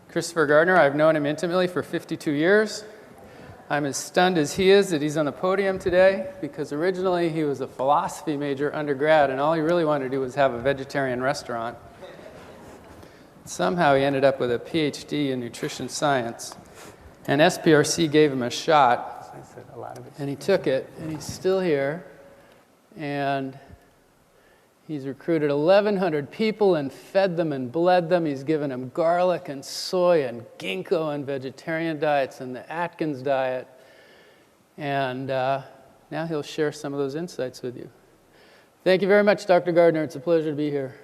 Christopher Gardner, I've known him intimately for 52 years. I'm as stunned as he is that he's on the podium today because originally he was a philosophy major undergrad and all he really wanted to do was have a vegetarian restaurant. Somehow he ended up with a PhD in nutrition science, and SPRC gave him a shot, and he took it, and he's still here, and he's recruited 1,100 people and fed them and bled them. He's given them garlic and soy and ginkgo and vegetarian diets and the Atkins diet. And now he'll share some of those insights with you. Thank you very much, Dr. Gardner. It's a pleasure to be here.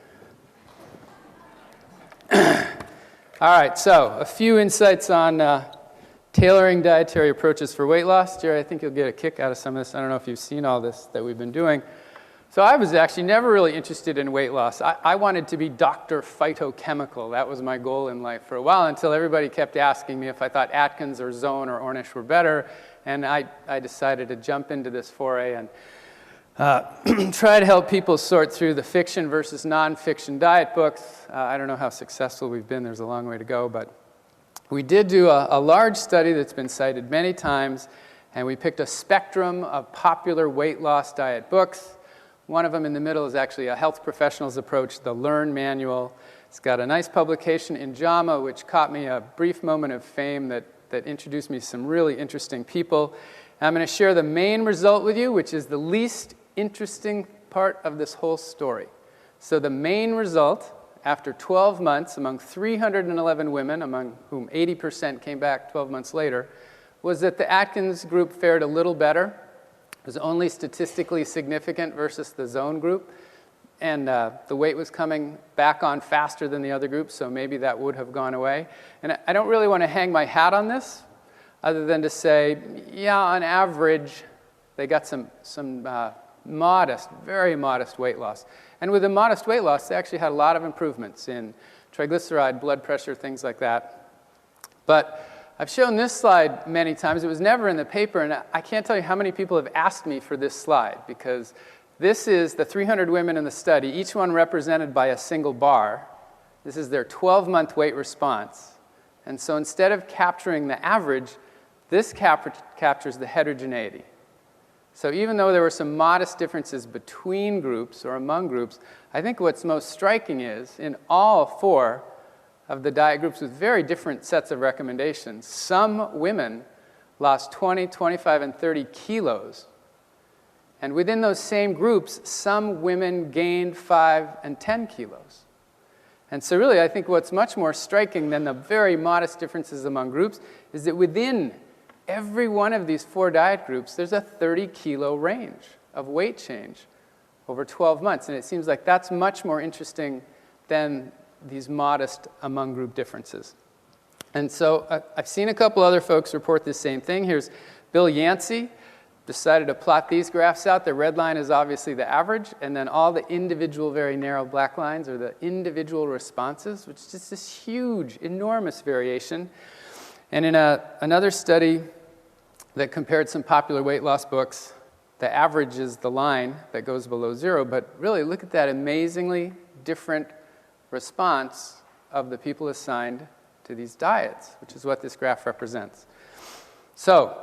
All right, so a few insights on tailoring dietary approaches for weight loss. Jerry, I think you'll get a kick out of some of this. I don't know if you've seen all this that we've been doing. So I was actually never really interested in weight loss. I wanted to be Dr. Phytochemical. That was my goal in life for a while until everybody kept asking me if I thought Atkins or Zone or Ornish were better. And I decided to jump into this foray and try to help people sort through the fiction versus nonfiction diet books. I don't know how successful we've been. There's a long way to go. But we did do a large study that's been cited many times. And we picked a spectrum of popular weight loss diet books. One of them in the middle is actually a health professional's approach, the Learn Manual. It's got a nice publication in JAMA, which caught me a brief moment of fame that introduced me to some really interesting people. And I'm going to share the main result with you, which is the least interesting part of this whole story. So the main result, after 12 months, among 311 women, among whom 80% came back 12 months later, was that the Atkins group fared a little better. It was only statistically significant versus the Zone group, and the weight was coming back on faster than the other groups, so maybe that would have gone away. And I don't really want to hang my hat on this, other than to say, yeah, on average, they got some modest, very modest weight loss. And with the modest weight loss, they actually had a lot of improvements in triglyceride, blood pressure, things like that. But I've shown this slide many times. It was never in the paper, and I can't tell you how many people have asked me for this slide, because this is the 300 women in the study, each one represented by a single bar. This is their 12-month weight response. And so instead of capturing the average, this captures the heterogeneity. So even though there were some modest differences between groups or among groups, I think what's most striking is in all four of the diet groups with very different sets of recommendations, some women lost 20, 25, and 30 kilos. And within those same groups, some women gained 5 and 10 kilos. And so really, I think what's much more striking than the very modest differences among groups is that within every one of these four diet groups, there's a 30-kilo range of weight change over 12 months. And it seems like that's much more interesting than these modest among-group differences. And so I've seen a couple other folks report this same thing. Here's Bill Yancey, decided to plot these graphs out. The red line is obviously the average, and then all the individual very narrow black lines are the individual responses, which is just this huge, enormous variation. And in another study that compared some popular weight loss books, the average is the line that goes below zero, but really look at that amazingly different response of the people assigned to these diets, which is what this graph represents. So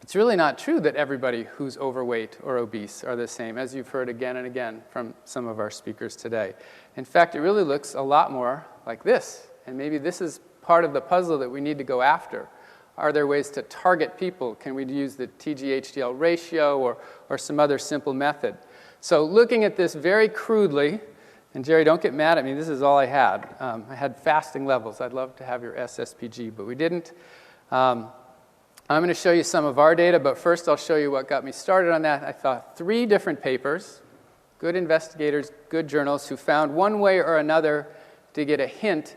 it's really not true that everybody who's overweight or obese are the same, as you've heard again and again from some of our speakers today. In fact, it really looks a lot more like this, and maybe this is part of the puzzle that we need to go after. Are there ways to target people? Can we use the TG-HDL ratio or some other simple method? So looking at this very crudely, and Jerry, don't get mad at me, this is all I had. I had fasting levels. I'd love to have your SSPG, but we didn't. I'm going to show you some of our data, but first I'll show you what got me started on that. I saw 3 different papers, good investigators, good journals, who found one way or another to get a hint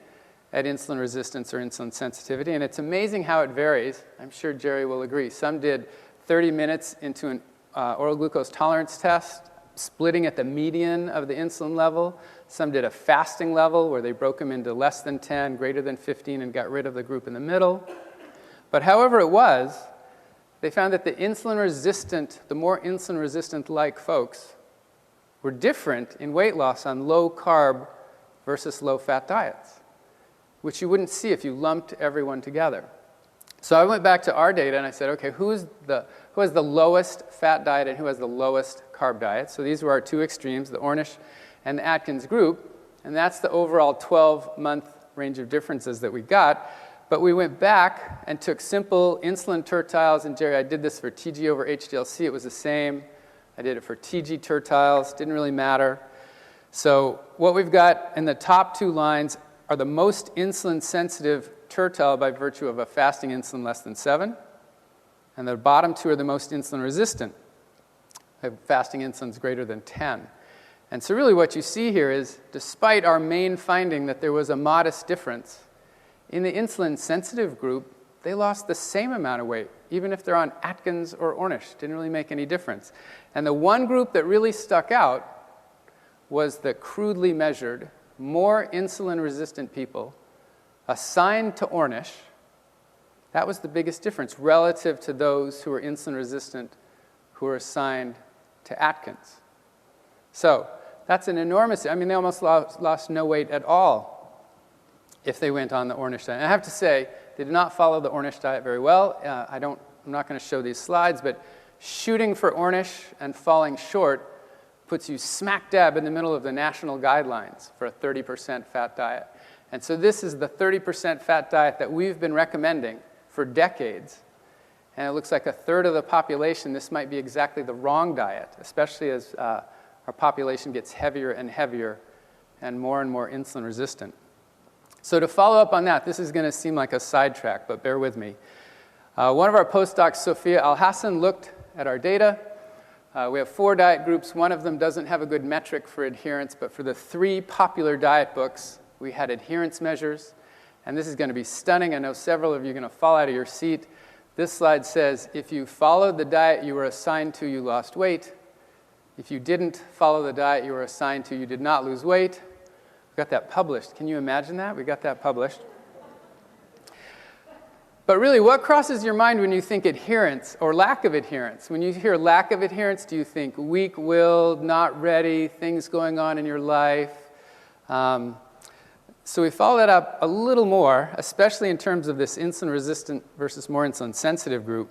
at insulin resistance or insulin sensitivity, and it's amazing how it varies. I'm sure Jerry will agree. Some did 30 minutes into an oral glucose tolerance test, splitting at the median of the insulin level. Some did a fasting level where they broke them into less than 10, greater than 15, and got rid of the group in the middle. But however it was, they found that the more insulin-resistant-like folks were different in weight loss on low-carb versus low-fat diets. which you wouldn't see if you lumped everyone together. So I went back to our data and I said, okay, who has the lowest fat diet and who has the lowest carb diet? So these were our two extremes, the Ornish and the Atkins group, and that's the overall 12-month range of differences that we got. But we went back and took simple insulin tertiles, and Jerry, I did this for TG over HDLC. It was the same. I did it for TG tertiles. Didn't really matter. So what we've got in the top two lines are the most insulin-sensitive tertile by virtue of a fasting insulin less than 7, and the bottom two are the most insulin-resistant. Fasting insulin is greater than 10. And so really what you see here is, despite our main finding that there was a modest difference, in the insulin-sensitive group, they lost the same amount of weight, even if they're on Atkins or Ornish. Didn't really make any difference. And the one group that really stuck out was the crudely measured, more insulin-resistant people assigned to Ornish. That was the biggest difference relative to those who were insulin-resistant who were assigned to Atkins. So that's an enormous, I mean, they almost lost no weight at all if they went on the Ornish diet. And I have to say, they did not follow the Ornish diet very well. I'm not going to show these slides, but shooting for Ornish and falling short puts you smack dab in the middle of the national guidelines for a 30% fat diet. And so this is the 30% fat diet that we've been recommending for decades. And it looks like a third of the population, this might be exactly the wrong diet, especially as our population gets heavier and heavier and more insulin resistant. So to follow up on that, this is going to seem like a sidetrack, but bear with me. One of our postdocs, Sophia Al-Hassan, looked at our data. We have 4 diet groups. One of them doesn't have a good metric for adherence, but for the 3 popular diet books, we had adherence measures. And this is going to be stunning. I know several of you are going to fall out of your seat. This slide says, if you followed the diet you were assigned to, you lost weight. If you didn't follow the diet you were assigned to, you did not lose weight. We got that published. Can you imagine that? We got that published. But really, what crosses your mind when you think adherence or lack of adherence? When you hear lack of adherence, do you think weak-willed, not ready, things going on in your life? So we follow that up a little more, especially in terms of this insulin-resistant versus more insulin-sensitive group.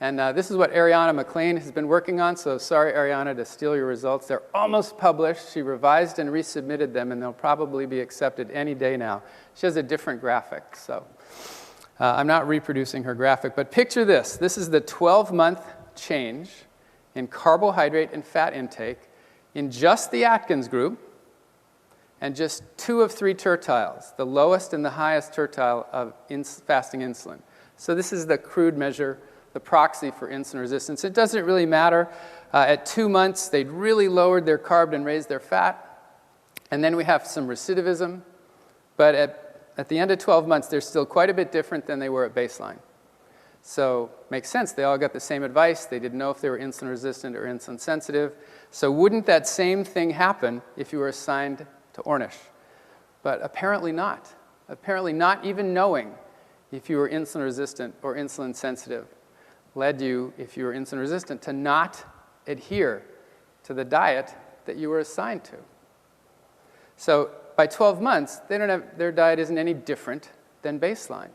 And this is what Ariana McLean has been working on, so sorry, Ariana, to steal your results. They're almost published. She revised and resubmitted them, and they'll probably be accepted any day now. She has a different graphic, so I'm not reproducing her graphic. But picture this. This is the 12-month change in carbohydrate and fat intake in just the Atkins group, and just 2 of 3 tertiles, the lowest and the highest tertile of fasting insulin. So this is the crude measure, the proxy for insulin resistance. It doesn't really matter. At 2 months, they'd really lowered their carb and raised their fat. And then we have some recidivism. But at the end of 12 months, they're still quite a bit different than they were at baseline. So makes sense. They all got the same advice. They didn't know if they were insulin resistant or insulin sensitive. So wouldn't that same thing happen if you were assigned to Ornish? But apparently not. Apparently not even knowing if you were insulin resistant or insulin sensitive led you, if you were insulin resistant, to not adhere to the diet that you were assigned to. So by 12 months, their diet isn't any different than baseline.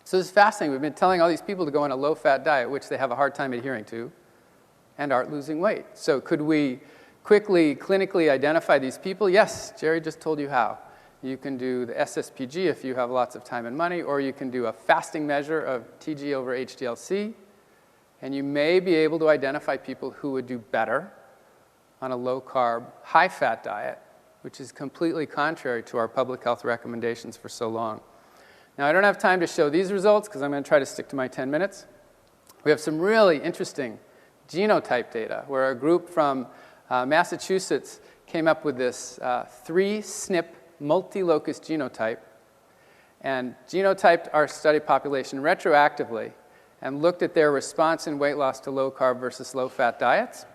So this is fascinating. We've been telling all these people to go on a low-fat diet, which they have a hard time adhering to, and aren't losing weight. So could we quickly, clinically identify these people? Yes, Jerry just told you how. You can do the SSPG if you have lots of time and money, or you can do a fasting measure of TG over HDLC, and you may be able to identify people who would do better on a low-carb, high-fat diet, which is completely contrary to our public health recommendations for so long. Now, I don't have time to show these results because I'm going to try to stick to my 10 minutes. We have some really interesting genotype data where a group from Massachusetts came up with this 3-SNP multi-locus genotype and genotyped our study population retroactively and looked at their response in weight loss to low-carb versus low-fat diets,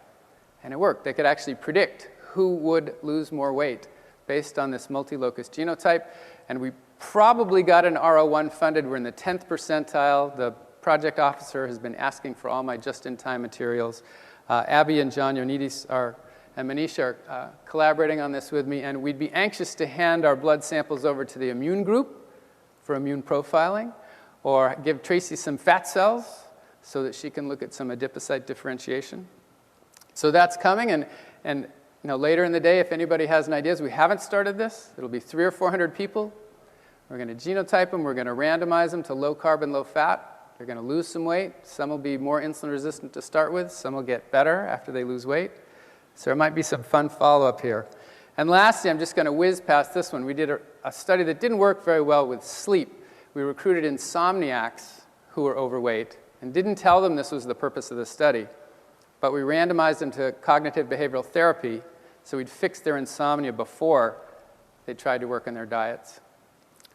and it worked. They could actually predict who would lose more weight based on this multi-locus genotype, and we probably got an R01 funded. We're in the 10th percentile. The project officer has been asking for all my just-in-time materials. Abby and John Ioannidis are and Manish are collaborating on this with me, and we'd be anxious to hand our blood samples over to the immune group for immune profiling, or give Tracy some fat cells so that she can look at some adipocyte differentiation. So that's coming, and later in the day, if anybody has any ideas, we haven't started this. It'll be 300 or 400 people. We're going to genotype them. We're going to randomize them to low carb and low fat. They're going to lose some weight. Some will be more insulin resistant to start with. Some will get better after they lose weight. So there might be some fun follow-up here. And lastly, I'm just going to whiz past this one. We did a study that didn't work very well with sleep. We recruited insomniacs who were overweight and didn't tell them this was the purpose of the study. But we randomized them to cognitive behavioral therapy, so we'd fix their insomnia before they tried to work on their diets.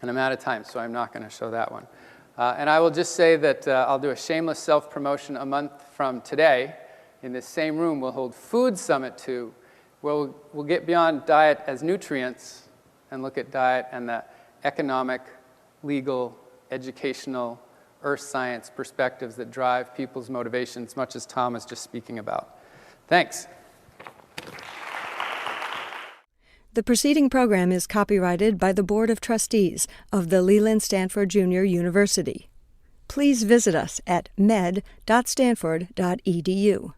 And I'm out of time, so I'm not going to show that one. And I will just say that I'll do a shameless self-promotion a month from today. In this same room, we'll hold Food Summit 2, where we'll get beyond diet as nutrients and look at diet and the economic, legal, educational, earth science perspectives that drive people's motivations, much as Tom was just speaking about. Thanks. The preceding program is copyrighted by the Board of Trustees of the Leland Stanford Junior University. Please visit us at med.stanford.edu.